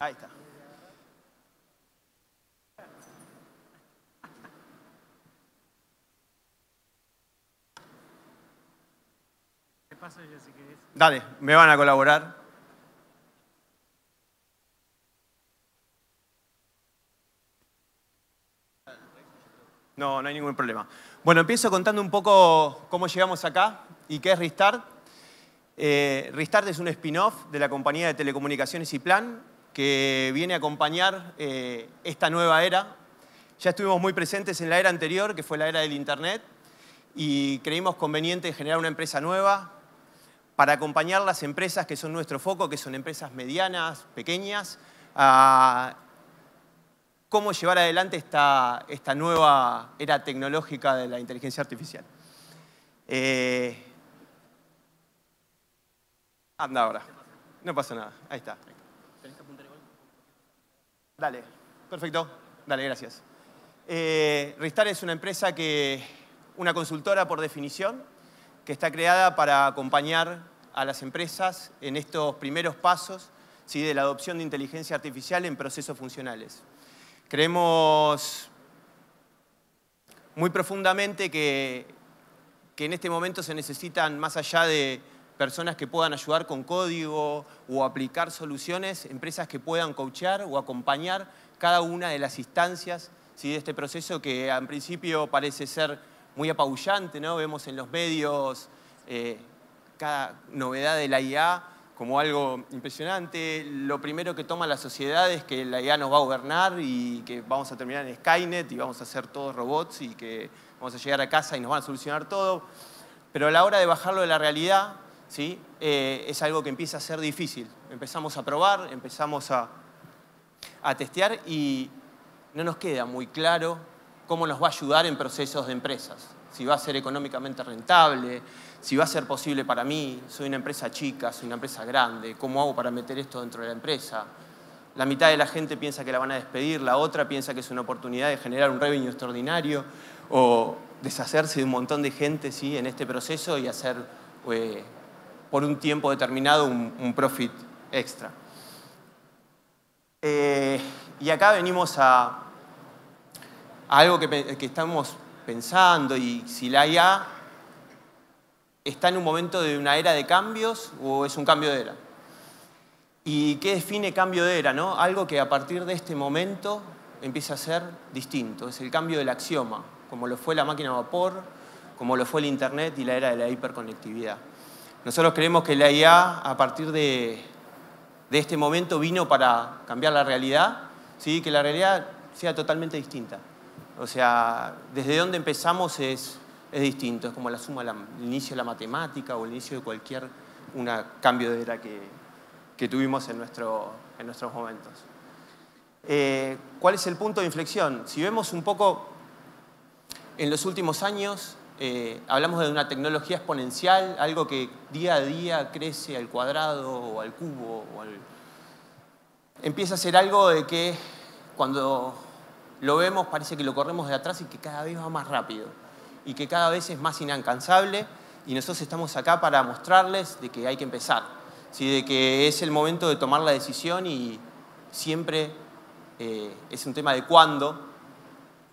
Ahí está. Te paso yo si querés. Dale, me van a colaborar. No, no hay ningún problema. Bueno, empiezo contando un poco cómo llegamos acá y qué es Restart. Restart es un spin-off de la compañía de telecomunicaciones Ciplan que viene a acompañar esta nueva era. Ya estuvimos muy presentes en la era anterior, que fue la era del Internet, y creímos conveniente generar una empresa nueva para acompañar las empresas que son nuestro foco, que son empresas medianas, pequeñas, a cómo llevar adelante esta nueva era tecnológica de la inteligencia artificial. Anda ahora. No pasa nada. Ahí está. ¿Tenés que apuntar igual? Dale. Perfecto. Dale, gracias. Restart es una empresa una consultora por definición, que está creada para acompañar a las empresas en estos primeros pasos, ¿sí?, de la adopción de inteligencia artificial en procesos funcionales. Creemos muy profundamente que en este momento se necesitan, más allá de personas que puedan ayudar con código o aplicar soluciones, empresas que puedan coachear o acompañar cada una de las instancias, ¿sí?, de este proceso que en principio parece ser muy apabullante, ¿no? Vemos en los medios cada novedad de la IA como algo impresionante. Lo primero que toma la sociedad es que la IA nos va a gobernar y que vamos a terminar en Skynet y vamos a ser todos robots y que vamos a llegar a casa y nos van a solucionar todo. Pero a la hora de bajarlo de la realidad, ¿sí?, es algo que empieza a ser difícil. Empezamos a probar, empezamos a testear y no nos queda muy claro cómo nos va a ayudar en procesos de empresas. Si va a ser económicamente rentable, si va a ser posible para mí, soy una empresa chica, soy una empresa grande, ¿cómo hago para meter esto dentro de la empresa? La mitad de la gente piensa que la van a despedir, la otra piensa que es una oportunidad de generar un revenue extraordinario o deshacerse de un montón de gente, ¿sí?, en este proceso y hacer por un tiempo determinado un profit extra. Y acá venimos a algo que estamos pensando, y si la IA está en un momento de una era de cambios o es un cambio de era. ¿Y qué define cambio de era, no? Algo que a partir de este momento empieza a ser distinto. Es el cambio del axioma, como lo fue la máquina a vapor, como lo fue el Internet y la era de la hiperconectividad. Nosotros creemos que la IA, a partir de este momento, vino para cambiar la realidad, ¿sí?, que la realidad sea totalmente distinta. O sea, desde donde empezamos es distinto. Es como la suma, el inicio de la matemática o el inicio de cualquier cambio de era que tuvimos en nuestros momentos. ¿Cuál es el punto de inflexión? Si vemos un poco en los últimos años, hablamos de una tecnología exponencial, algo que día a día crece al cuadrado o al cubo. Empieza a ser algo de que cuando lo vemos parece que lo corremos de atrás y que cada vez va más rápido y que cada vez es más inalcanzable, y nosotros estamos acá para mostrarles de que hay que empezar, ¿sí?, de que es el momento de tomar la decisión y siempre es un tema de cuándo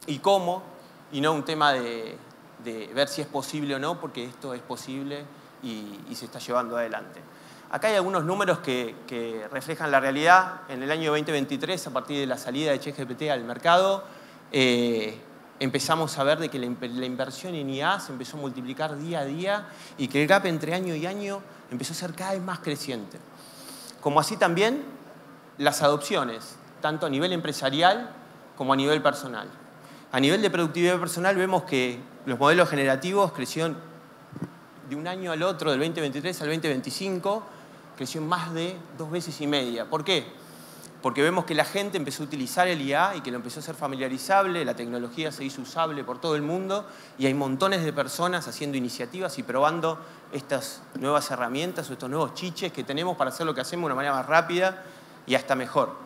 y cómo y no un tema de ver si es posible o no, porque esto es posible y se está llevando adelante. Acá hay algunos números que reflejan la realidad. En el año 2023, a partir de la salida de ChatGPT al mercado, empezamos a ver de que la inversión en IA se empezó a multiplicar día a día y que el gap entre año y año empezó a ser cada vez más creciente. Como así también las adopciones, tanto a nivel empresarial como a nivel personal. A nivel de productividad personal vemos que los modelos generativos crecieron de un año al otro, del 2023 al 2025, creció más de 2,5 veces. ¿Por qué? Porque vemos que la gente empezó a utilizar el IA y que lo empezó a hacer familiarizable, la tecnología se hizo usable por todo el mundo y hay montones de personas haciendo iniciativas y probando estas nuevas herramientas o estos nuevos chiches que tenemos para hacer lo que hacemos de una manera más rápida y hasta mejor.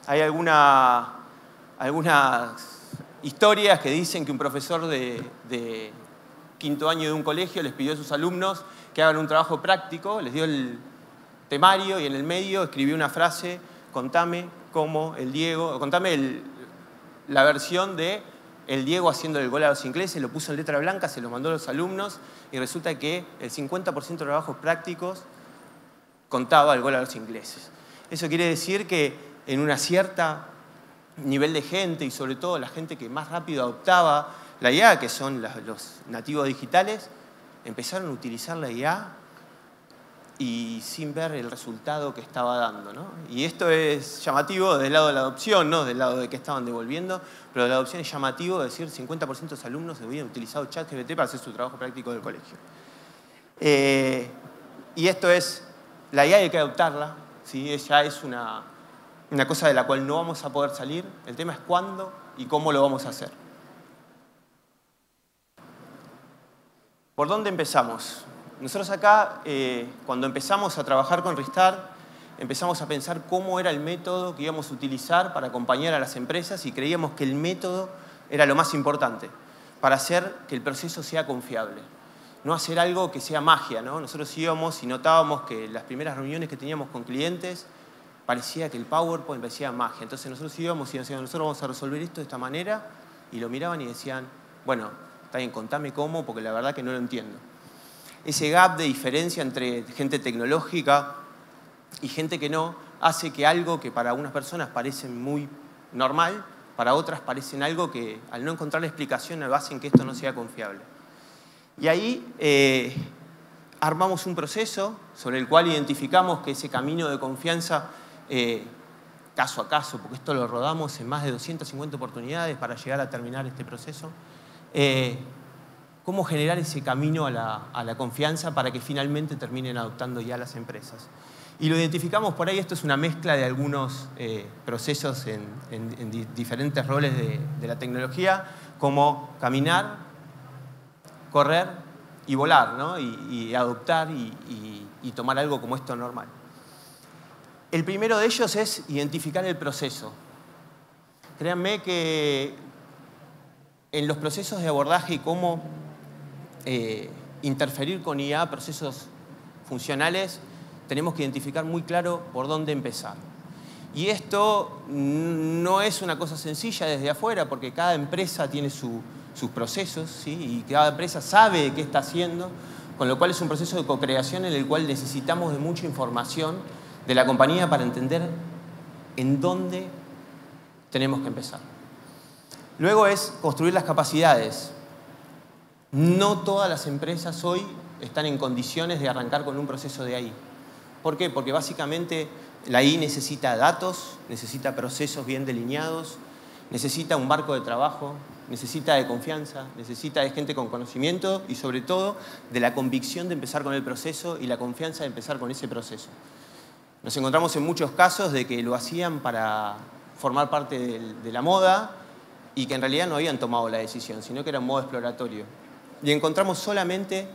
Hay algunas historias que dicen que un profesor de quinto año de un colegio les pidió a sus alumnos que hagan un trabajo práctico, les dio el temario y en el medio escribió una frase contame cómo el Diego, contame la versión de el Diego haciendo el gol a los ingleses, lo puso en letra blanca, se lo mandó a los alumnos y resulta que el 50% de trabajos prácticos contaba el gol a los ingleses. Eso quiere decir que en una cierta nivel de gente y sobre todo la gente que más rápido adoptaba la IA, que son los nativos digitales, empezaron a utilizar la IA y sin ver el resultado que estaba dando, ¿no? Y esto es llamativo del lado de la adopción, no del lado de que estaban devolviendo, pero de la adopción es llamativo decir 50% de los alumnos habían utilizado ChatGPT para hacer su trabajo práctico del colegio. Y esto es, la IA hay que adoptarla, ¿sí? Ya es una cosa de la cual no vamos a poder salir. El tema es cuándo y cómo lo vamos a hacer. ¿Por dónde empezamos? Nosotros acá, cuando empezamos a trabajar con Ristar, empezamos a pensar cómo era el método que íbamos a utilizar para acompañar a las empresas y creíamos que el método era lo más importante para hacer que el proceso sea confiable. No hacer algo que sea magia, ¿no? Nosotros íbamos y notábamos que las primeras reuniones que teníamos con clientes parecía que el PowerPoint parecía magia. Entonces nosotros íbamos y decíamos, nosotros vamos a resolver esto de esta manera, y lo miraban y decían, bueno, está bien, contame cómo, porque la verdad que no lo entiendo. Ese gap de diferencia entre gente tecnológica y gente que no hace que algo que para unas personas parece muy normal, para otras parecen algo que al no encontrar la explicación hacen que esto no sea confiable. Y ahí armamos un proceso sobre el cual identificamos que ese camino de confianza, caso a caso, porque esto lo rodamos en más de 250 oportunidades para llegar a terminar este proceso, cómo generar ese camino a la confianza para que finalmente terminen adoptando ya las empresas. Y lo identificamos por ahí, esto es una mezcla de algunos procesos en diferentes roles de la tecnología, como caminar, correr y volar, ¿no? Y adoptar y tomar algo como esto normal. El primero de ellos es identificar el proceso. Créanme que en los procesos de abordaje y cómo interferir con IA, procesos funcionales, tenemos que identificar muy claro por dónde empezar. Y esto no es una cosa sencilla desde afuera, porque cada empresa tiene sus procesos, ¿sí? Y cada empresa sabe qué está haciendo, con lo cual es un proceso de co-creación en el cual necesitamos de mucha información de la compañía para entender en dónde tenemos que empezar. Luego es construir las capacidades. No todas las empresas hoy están en condiciones de arrancar con un proceso de AI. ¿Por qué? Porque básicamente la AI necesita datos, necesita procesos bien delineados, necesita un marco de trabajo, necesita de confianza, necesita de gente con conocimiento y sobre todo de la convicción de empezar con el proceso y la confianza de empezar con ese proceso. Nos encontramos en muchos casos de que lo hacían para formar parte de la moda y que en realidad no habían tomado la decisión, sino que era un modo exploratorio. Y encontramos solamente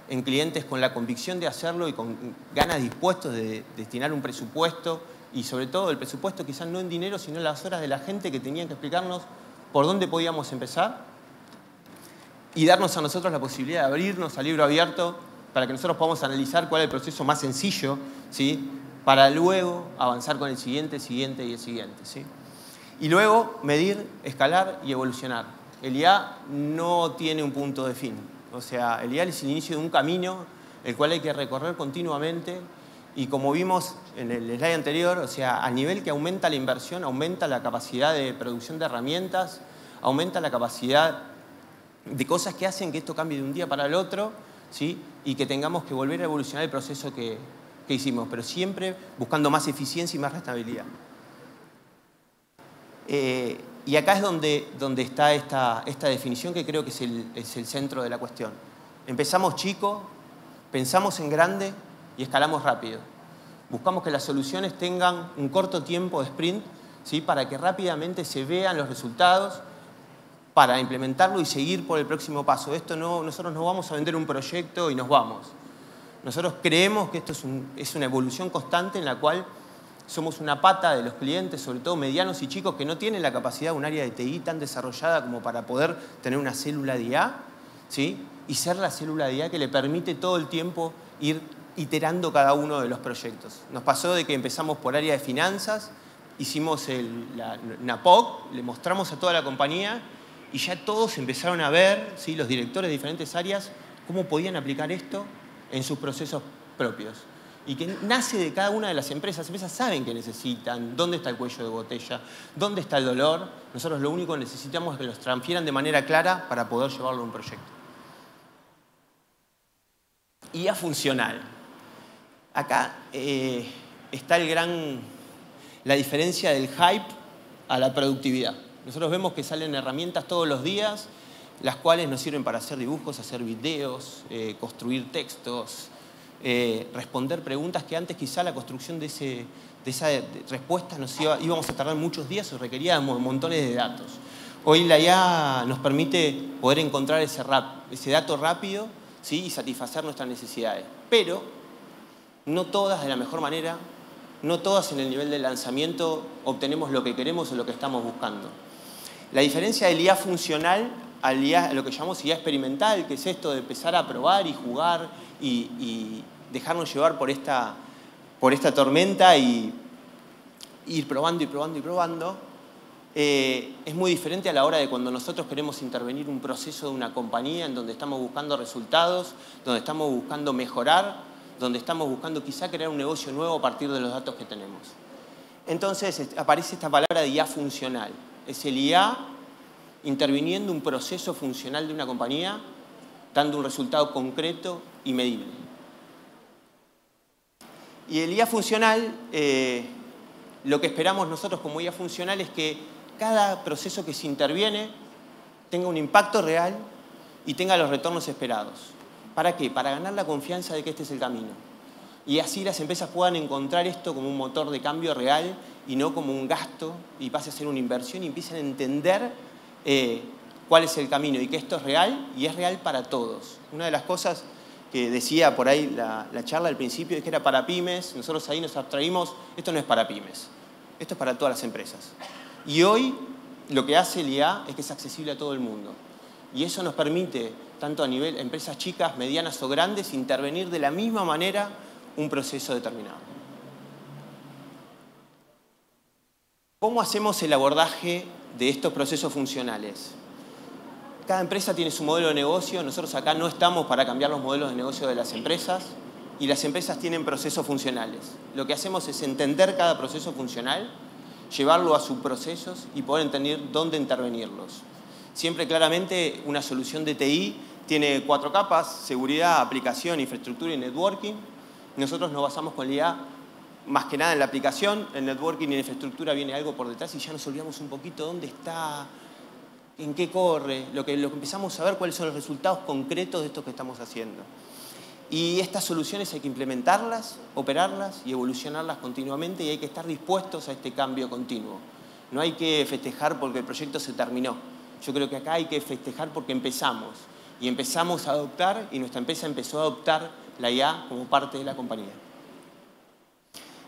en clientes con la convicción de hacerlo y con ganas dispuestos de destinar un presupuesto y sobre todo el presupuesto quizás no en dinero, sino en las horas de la gente que tenían que explicarnos por dónde podíamos empezar y darnos a nosotros la posibilidad de abrirnos a libro abierto para que nosotros podamos analizar cuál es el proceso más sencillo, ¿sí? Para luego avanzar con el siguiente y el siguiente, ¿sí? Y luego medir, escalar y evolucionar. El IA no tiene un punto de fin. O sea, el IA es el inicio de un camino el cual hay que recorrer continuamente y como vimos en el slide anterior, o sea, a nivel que aumenta la inversión, aumenta la capacidad de producción de herramientas, aumenta la capacidad de cosas que hacen que esto cambie de un día para el otro, ¿sí? Y que tengamos que volver a evolucionar el proceso que hicimos, pero siempre buscando más eficiencia y más rentabilidad. Y acá es donde está esta definición que creo que es el centro de la cuestión. Empezamos chico, pensamos en grande y escalamos rápido. Buscamos que las soluciones tengan un corto tiempo de sprint, ¿sí? Para que rápidamente se vean los resultados, para implementarlo y seguir por el próximo paso. Nosotros no vamos a vender un proyecto y nos vamos. Nosotros creemos que esto es una evolución constante en la cual somos una pata de los clientes, sobre todo medianos y chicos, que no tienen la capacidad de un área de TI tan desarrollada como para poder tener una célula de IA, ¿sí? Y ser la célula de IA que le permite todo el tiempo ir iterando cada uno de los proyectos. Nos pasó de que empezamos por área de finanzas, hicimos una POC, le mostramos a toda la compañía y ya todos empezaron a ver, ¿sí?, los directores de diferentes áreas, cómo podían aplicar esto en sus procesos propios. Y que nace de cada una de las empresas. Las empresas saben qué necesitan, dónde está el cuello de botella, dónde está el dolor. Nosotros lo único que necesitamos es que los transfieran de manera clara para poder llevarlo a un proyecto. IA funcional. Acá está la diferencia del hype a la productividad. Nosotros vemos que salen herramientas todos los días, las cuales nos sirven para hacer dibujos, hacer videos, construir textos, responder preguntas que antes quizá la construcción de esa respuesta íbamos a tardar muchos días o requeríamos montones de datos. Hoy la IA nos permite poder encontrar ese dato rápido, ¿sí?, y satisfacer nuestras necesidades. Pero no todas de la mejor manera, no todas en el nivel de lanzamiento obtenemos lo que queremos o lo que estamos buscando. La diferencia del IA funcional a lo que llamamos IA experimental, que es esto de empezar a probar y jugar y dejarnos llevar por esta tormenta y ir probando y probando y probando, es muy diferente a la hora de cuando nosotros queremos intervenir un proceso de una compañía en donde estamos buscando resultados, donde estamos buscando mejorar, donde estamos buscando quizá crear un negocio nuevo a partir de los datos que tenemos. Entonces aparece esta palabra de IA funcional. Es el IA interviniendo un proceso funcional de una compañía, dando un resultado concreto y medible. Y el IA funcional, lo que esperamos nosotros como IA funcional es que cada proceso que se interviene tenga un impacto real y tenga los retornos esperados. ¿Para qué? Para ganar la confianza de que este es el camino. Y así las empresas puedan encontrar esto como un motor de cambio real y no como un gasto y pase a ser una inversión y empiecen a entender cuál es el camino y que esto es real y es real para todos. Una de las cosas que decía por ahí la charla al principio es que era para pymes. Nosotros ahí nos abstraímos, esto no es para pymes, esto es para todas las empresas. Y hoy lo que hace el IA es que es accesible a todo el mundo. Y eso nos permite, tanto a nivel de empresas chicas, medianas o grandes, intervenir de la misma manera un proceso determinado. ¿Cómo hacemos el abordaje de estos procesos funcionales? Cada empresa tiene su modelo de negocio. Nosotros acá no estamos para cambiar los modelos de negocio de las empresas y las empresas tienen procesos funcionales. Lo que hacemos es entender cada proceso funcional, llevarlo a sus procesos y poder entender dónde intervenirlos. Siempre claramente una solución de TI tiene 4 capas: seguridad, aplicación, infraestructura y networking. Nosotros nos basamos con la IA más que nada en la aplicación. En networking y en infraestructura viene algo por detrás y ya nos olvidamos un poquito dónde está, en qué corre, lo que empezamos a ver cuáles son los resultados concretos de esto que estamos haciendo. Y estas soluciones hay que implementarlas, operarlas y evolucionarlas continuamente, y hay que estar dispuestos a este cambio continuo. No hay que festejar porque el proyecto se terminó. Yo creo que acá hay que festejar porque empezamos. Y empezamos a adoptar, y nuestra empresa empezó a adoptar la IA como parte de la compañía.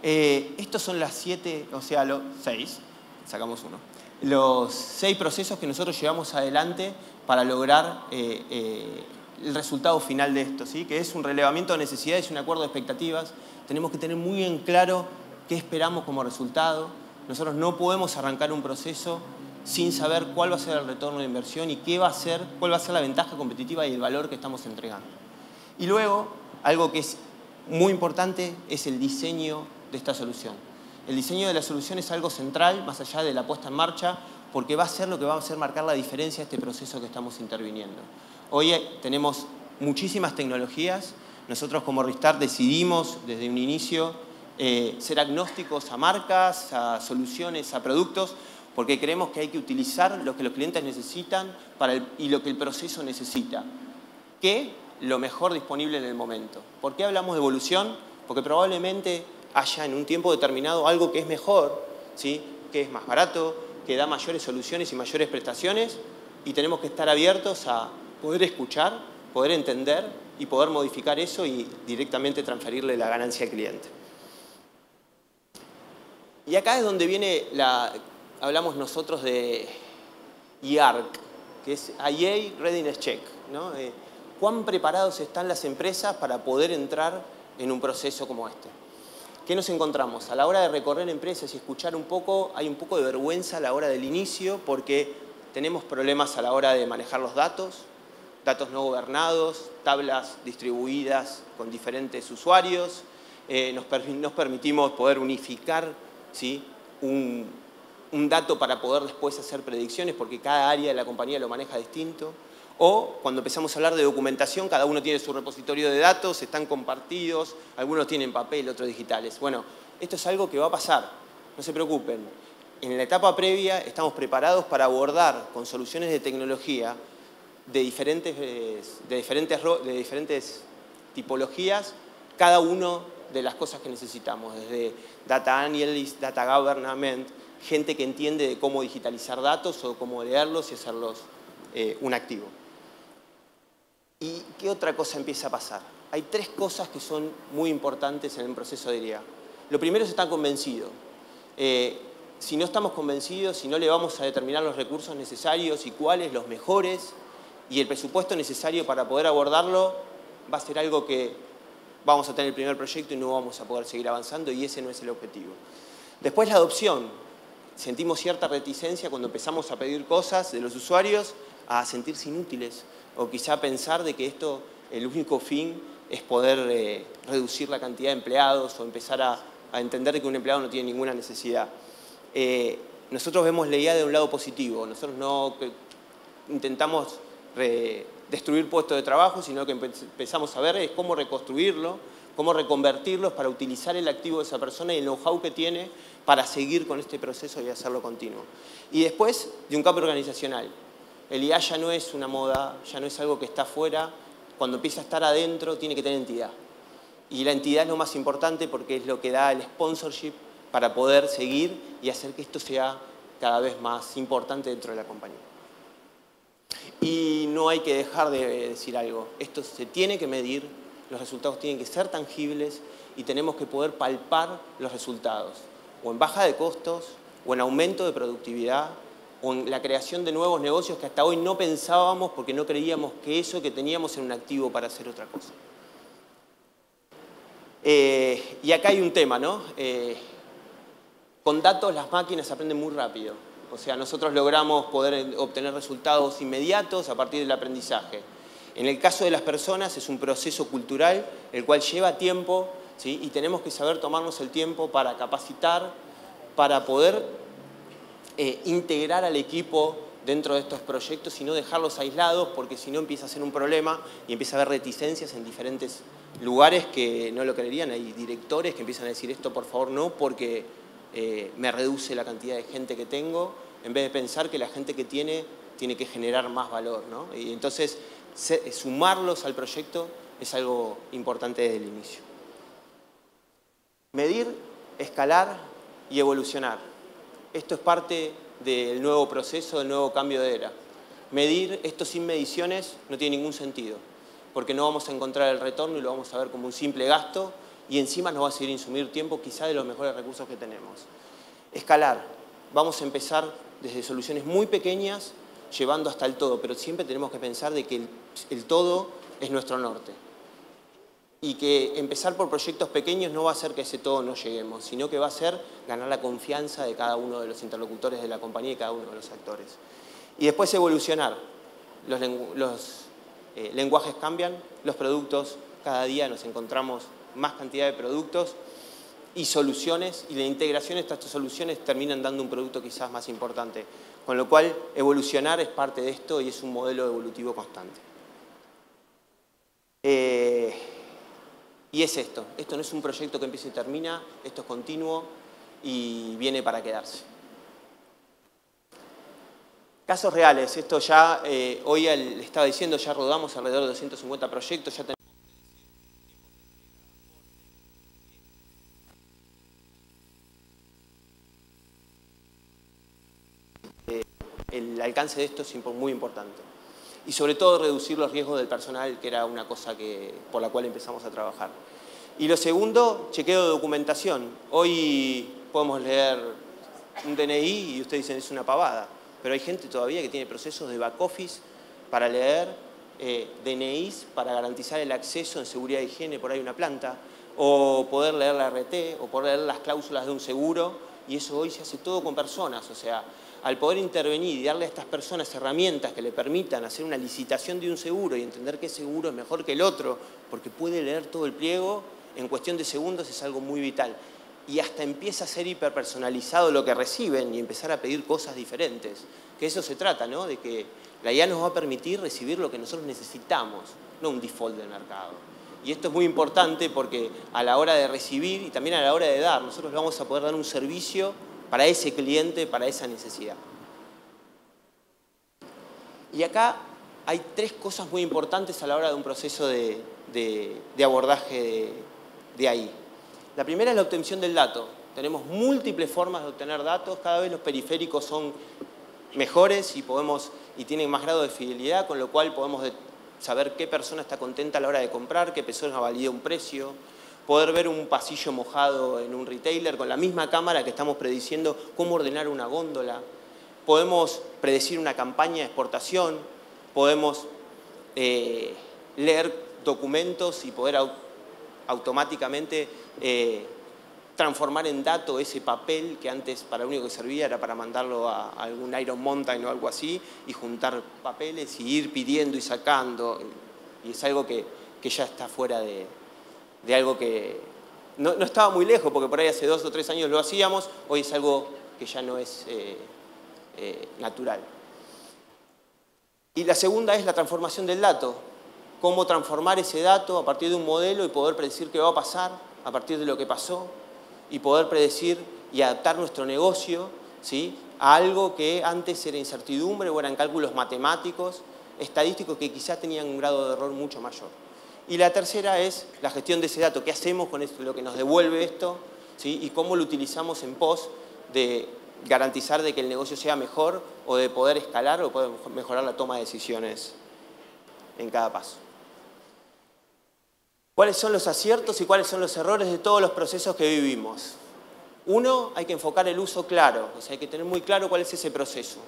Estos son las 7, o sea, los 6, sacamos uno. Los 6 procesos que nosotros llevamos adelante para lograr el resultado final de esto, ¿sí? Que es un relevamiento de necesidades y un acuerdo de expectativas. Tenemos que tener muy en claro qué esperamos como resultado. Nosotros no podemos arrancar un proceso sin saber cuál va a ser el retorno de inversión y cuál va a ser la ventaja competitiva y el valor que estamos entregando. Y luego, algo que es muy importante es el diseño de esta solución. El diseño de la solución es algo central, más allá de la puesta en marcha, porque va a ser lo que va a hacer marcar la diferencia de este proceso que estamos interviniendo. Hoy tenemos muchísimas tecnologías. Nosotros como Restart decidimos desde un inicio ser agnósticos a marcas, a soluciones, a productos, porque creemos que hay que utilizar lo que los clientes necesitan y lo que el proceso necesita, que lo mejor disponible en el momento. ¿Por qué hablamos de evolución? Porque probablemente haya en un tiempo determinado algo que es mejor, ¿sí? Que es más barato, que da mayores soluciones y mayores prestaciones, y tenemos que estar abiertos a poder escuchar, poder entender y poder modificar eso y directamente transferirle la ganancia al cliente. Y acá es donde viene hablamos nosotros de IARC, que es IA Readiness Check, ¿no? ¿Cuán preparados están las empresas para poder entrar en un proceso como este? ¿Qué nos encontramos? A la hora de recorrer empresas y escuchar un poco, hay un poco de vergüenza a la hora del inicio porque tenemos problemas a la hora de manejar los datos, datos no gobernados, tablas distribuidas con diferentes usuarios. Nos permitimos poder unificar, ¿sí?, un dato para poder después hacer predicciones porque cada área de la compañía lo maneja distinto. O cuando empezamos a hablar de documentación, cada uno tiene su repositorio de datos, están compartidos, algunos tienen papel, otros digitales. Bueno, esto es algo que va a pasar, no se preocupen. En la etapa previa estamos preparados para abordar con soluciones de tecnología de diferentes tipologías cada uno de las cosas que necesitamos, desde Data Analyst, Data Government, gente que entiende de cómo digitalizar datos o cómo leerlos y hacerlos un activo. ¿Y qué otra cosa empieza a pasar? Hay tres cosas que son muy importantes en el proceso de IRIA. Lo primero es estar convencido. Si no estamos convencidos, si no le vamos a determinar los recursos necesarios y cuáles, los mejores, y el presupuesto necesario para poder abordarlo, va a ser algo que vamos a tener el primer proyecto y no vamos a poder seguir avanzando, y ese no es el objetivo. Después la adopción. Sentimos cierta reticencia cuando empezamos a pedir cosas de los usuarios a sentirse inútiles o quizá pensar de que esto, el único fin es poder reducir la cantidad de empleados o empezar a entender que un empleado no tiene ninguna necesidad. Nosotros vemos la idea de un lado positivo. Nosotros no intentamos destruir puestos de trabajo, sino que empezamos a ver es cómo reconstruirlo, cómo reconvertirlos para utilizar el activo de esa persona y el know-how que tiene para seguir con este proceso y hacerlo continuo. Y después, de un cambio organizacional. El IA ya no es una moda, ya no es algo que está afuera. Cuando empieza a estar adentro, tiene que tener entidad. Y la entidad es lo más importante porque es lo que da el sponsorship para poder seguir y hacer que esto sea cada vez más importante dentro de la compañía. Y no hay que dejar de decir algo. Esto se tiene que medir, los resultados tienen que ser tangibles y tenemos que poder palpar los resultados. O en baja de costos, o en aumento de productividad, o en la creación de nuevos negocios que hasta hoy no pensábamos porque no creíamos que eso que teníamos era un activo para hacer otra cosa. Y acá hay un tema, ¿no? Con datos las máquinas aprenden muy rápido. O sea, nosotros logramos poder obtener resultados inmediatos a partir del aprendizaje. En el caso de las personas es un proceso cultural el cual lleva tiempo, ¿sí? Y tenemos que saber tomarnos el tiempo para capacitar, para poder integrar al equipo dentro de estos proyectos y no dejarlos aislados porque si no empieza a ser un problema y empieza a haber reticencias en diferentes lugares que no lo creerían. Hay directores que empiezan a decir esto por favor no porque me reduce la cantidad de gente que tengo, en vez de pensar que la gente que tiene que generar más valor, ¿no? Y entonces sumarlos al proyecto es algo importante desde el inicio. Medir, escalar y evolucionar. Esto es parte del nuevo proceso, del nuevo cambio de era. Medir esto sin mediciones no tiene ningún sentido, porque no vamos a encontrar el retorno y lo vamos a ver como un simple gasto y encima nos va a seguir insumir tiempo quizá de los mejores recursos que tenemos. Escalar. Vamos a empezar desde soluciones muy pequeñas llevando hasta el todo, pero siempre tenemos que pensar de que el todo es nuestro norte. Y que empezar por proyectos pequeños no va a hacer que ese todo no lleguemos, sino que va a ser ganar la confianza de cada uno de los interlocutores de la compañía y cada uno de los actores. Y después evolucionar. Los lenguajes cambian, los productos, cada día nos encontramos más cantidad de productos y soluciones, y la integración de estas soluciones terminan dando un producto quizás más importante. Con lo cual, evolucionar es parte de esto y es un modelo evolutivo constante. Y es esto. Esto no es un proyecto que empieza y termina, esto es continuo y viene para quedarse. Casos reales. Esto ya, hoy le estaba diciendo, ya rodamos alrededor de 250 proyectos, ya tenemos el alcance de esto es muy importante. Y sobre todo reducir los riesgos del personal, que era una cosa por la cual empezamos a trabajar. Y lo segundo, chequeo de documentación. Hoy podemos leer un DNI y ustedes dicen es una pavada, pero hay gente todavía que tiene procesos de back office para leer DNIs, para garantizar el acceso en seguridad e higiene por ahí una planta. o poder leer la RT, o poder leer las cláusulas de un seguro, y eso hoy se hace todo con personas. O sea, al poder intervenir y darle a estas personas herramientas que le permitan hacer una licitación de un seguro y entender qué seguro es mejor que el otro, porque puede leer todo el pliego, en cuestión de segundos es algo muy vital. Y hasta empieza a ser hiperpersonalizado lo que reciben y empezar a pedir cosas diferentes. Que eso se trata, ¿no? De que la IA nos va a permitir recibir lo que nosotros necesitamos, no un default del mercado. Y esto es muy importante porque a la hora de recibir y también a la hora de dar, nosotros vamos a poder dar un servicio para ese cliente, para esa necesidad. Y acá hay 3 cosas muy importantes a la hora de un proceso de abordaje de AI. La primera es la obtención del dato. Tenemos múltiples formas de obtener datos, cada vez los periféricos son mejores y tienen más grado de fidelidad, con lo cual podemos saber qué persona está contenta a la hora de comprar, qué persona valida un precio, poder ver un pasillo mojado en un retailer con la misma cámara que estamos prediciendo cómo ordenar una góndola. Podemos predecir una campaña de exportación, podemos leer documentos y poder automáticamente transformar en dato ese papel que antes para lo único que servía era para mandarlo a algún Iron Mountain o algo así y juntar papeles y ir pidiendo y sacando. Y es algo que ya está fuera de algo que no estaba muy lejos, porque por ahí hace 2 o 3 años lo hacíamos, hoy es algo que ya no es natural. Y la segunda es la transformación del dato. Cómo transformar ese dato a partir de un modelo y poder predecir qué va a pasar a partir de lo que pasó y poder predecir y adaptar nuestro negocio, ¿sí?, a algo que antes era incertidumbre o eran cálculos matemáticos, estadísticos que quizás tenían un grado de error mucho mayor. Y la tercera es la gestión de ese dato. ¿Qué hacemos con esto, lo que nos devuelve esto? ¿Sí? Y cómo lo utilizamos en pos de garantizar de que el negocio sea mejor o de poder escalar o poder mejorar la toma de decisiones en cada paso. ¿Cuáles son los aciertos y cuáles son los errores de todos los procesos que vivimos? Uno, hay que enfocar el uso claro, o sea, hay que tener muy claro cuál es ese proceso.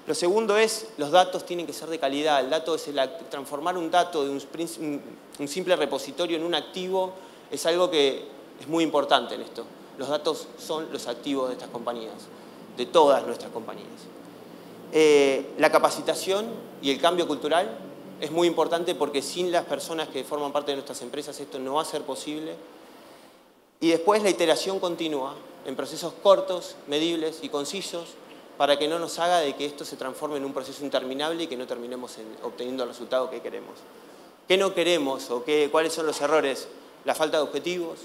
Lo segundo es, los datos tienen que ser de calidad. El dato es transformar un dato de un simple repositorio en un activo, es algo que es muy importante en esto. Los datos son los activos de estas compañías, de todas nuestras compañías. La capacitación y el cambio cultural es muy importante porque sin las personas que forman parte de nuestras empresas esto no va a ser posible. Y después la iteración continua en procesos cortos, medibles y concisos para que no nos haga de que esto se transforme en un proceso interminable y que no terminemos obteniendo el resultado que queremos. ¿Qué no queremos o cuáles son los errores? La falta de objetivos,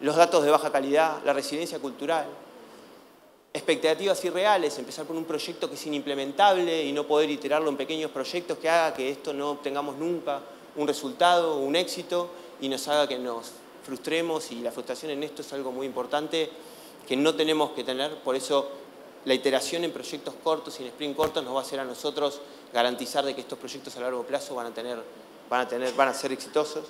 los datos de baja calidad, la resiliencia cultural, expectativas irreales, empezar con un proyecto que es inimplementable y no poder iterarlo en pequeños proyectos que haga que esto no obtengamos nunca un resultado, un éxito y nos haga que nos frustremos, y la frustración en esto es algo muy importante que no tenemos que tener. Por eso la iteración en proyectos cortos y en sprint cortos nos va a hacer a nosotros garantizar de que estos proyectos a largo plazo van a ser exitosos.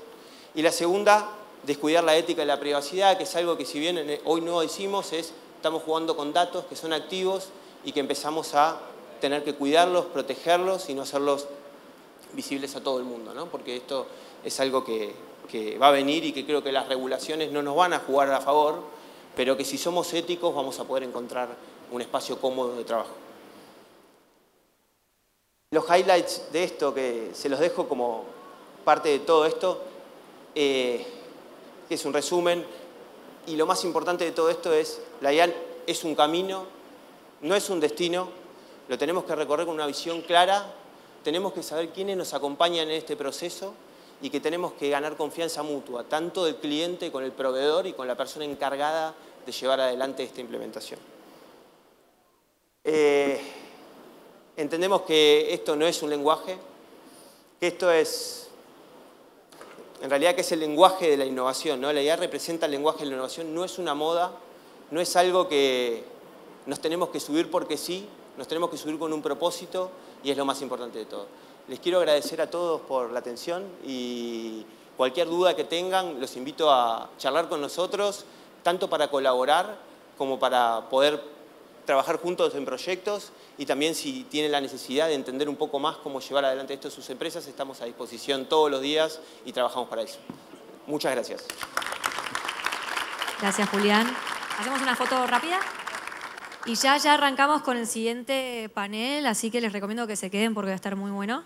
Y la segunda, descuidar la ética y la privacidad, que es algo que si bien hoy no decimos, estamos jugando con datos que son activos y que empezamos a tener que cuidarlos, protegerlos y no hacerlos visibles a todo el mundo, ¿no? Porque esto es algo que va a venir y que creo que las regulaciones no nos van a jugar a favor, pero que si somos éticos vamos a poder encontrar un espacio cómodo de trabajo. Los highlights de esto, que se los dejo como parte de todo esto, que es un resumen, y lo más importante de todo esto es, la IA es un camino, no es un destino, lo tenemos que recorrer con una visión clara, tenemos que saber quiénes nos acompañan en este proceso y que tenemos que ganar confianza mutua, tanto del cliente con el proveedor y con la persona encargada de llevar adelante esta implementación. Entendemos que esto no es un lenguaje, que esto es, en realidad, que es el lenguaje de la innovación, ¿no? La IA representa el lenguaje de la innovación, no es una moda, no es algo que nos tenemos que subir porque sí, nos tenemos que subir con un propósito y es lo más importante de todo. Les quiero agradecer a todos por la atención y cualquier duda que tengan, los invito a charlar con nosotros, tanto para colaborar como para poder trabajar juntos en proyectos, y también si tienen la necesidad de entender un poco más cómo llevar adelante esto en sus empresas, estamos a disposición todos los días y trabajamos para eso. Muchas gracias. Gracias, Julián. ¿Hacemos una foto rápida? Y ya arrancamos con el siguiente panel, así que les recomiendo que se queden porque va a estar muy bueno.